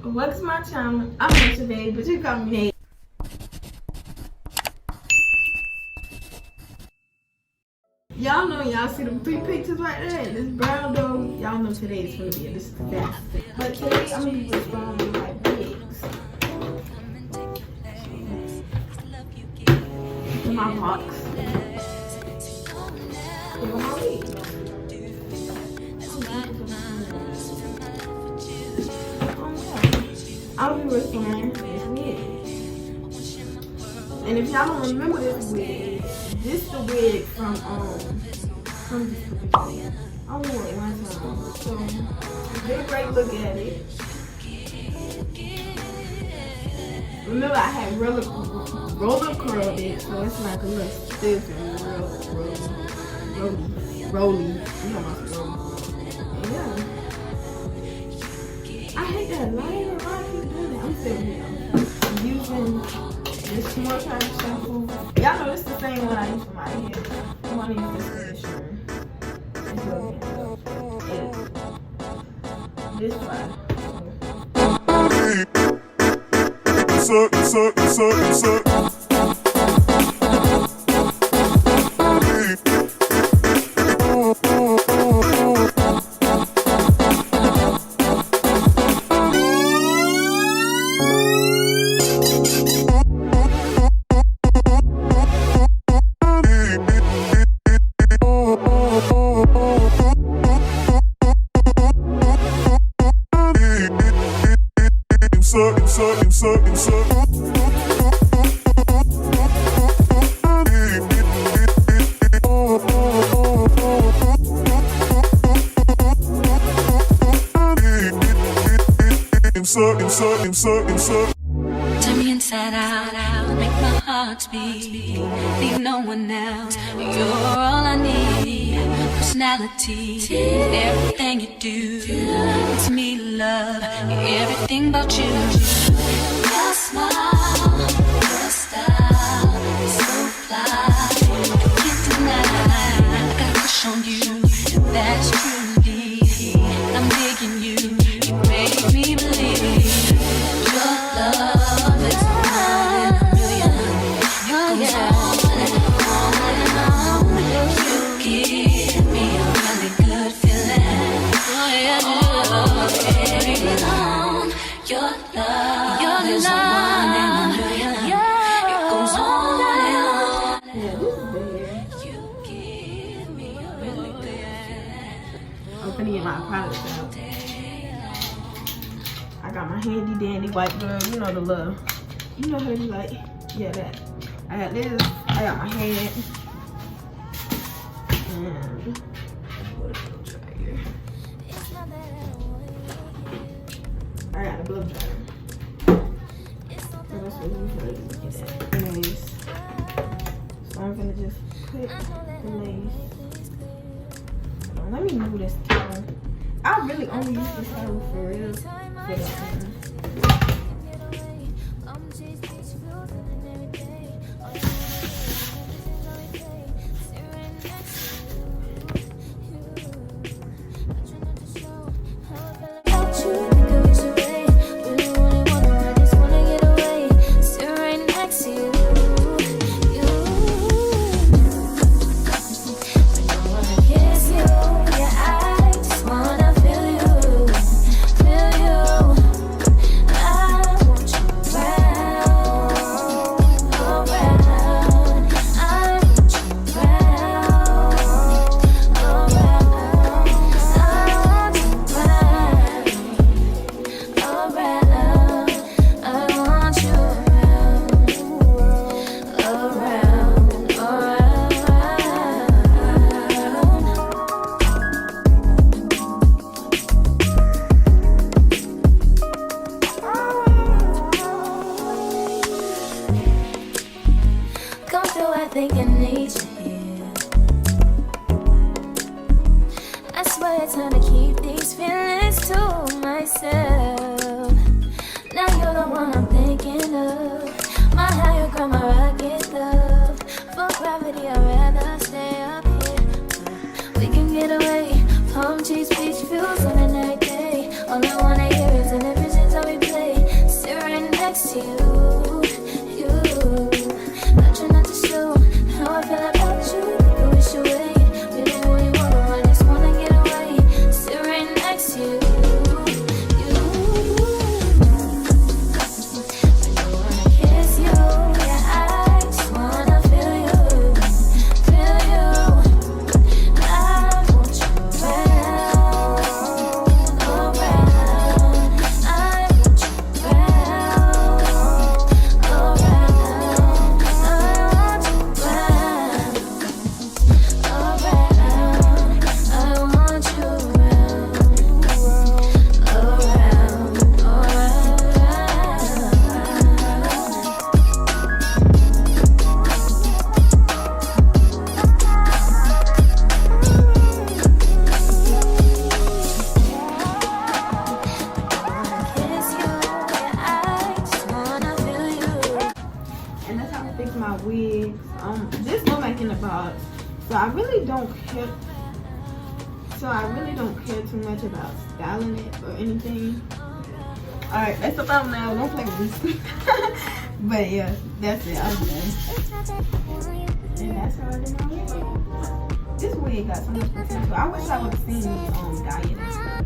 Welcome to my channel. I'm here today, but you call me Heyy. Y'all know, y'all see them 3 pictures right there, and this brown though, y'all know today is gonna be a this fast. But today I'm gonna be responding like wigs. In my box. Here are my wigs. I'll be responding this wig. And if y'all don't remember this wig, this is the wig from I wore it one time. So get a great look at it. Remember I had roller curled it, so it's like a little stiff and rolly. You know my rolly. Yeah. I hate that lighter. Why I keep doing that? I'm sitting here. I'm using this small kind of shampoo. Y'all know this is the same one I use for my hair. I want to use this conditioner. It's really good. This one. Turn me inside out, make my heart beat. Leave no one else. You're all I need. Personality, everything you do. It's me, love, everything about you. Your smile, your style, so fly. I can't deny, I got a crush on you. That's truly, I'm digging you. You make me believe. Love is one in a million. Goes on and on. You give me a really good feeling. Oh yeah, baby, your love is one in a million. It goes on and on. You give me a really good feeling. I'm finna get my products out. I got my handy dandy white glove, you know the love. You know how you like, yeah, that. I got this, I got my hand. And what else I'll try here? I got a blow dryer. So that's what you usually get at. Anyways, so I'm gonna just put the lace. Let me move this towel. I really only use this towel for real. this will make in the box. So I really don't care. Too much about styling it or anything. All right, that's the thumbnail. Don't play with this. But yeah, that's it. I'm done. And that's how I did my wig. This wig got so much potential. I wish I would have seen me dye it.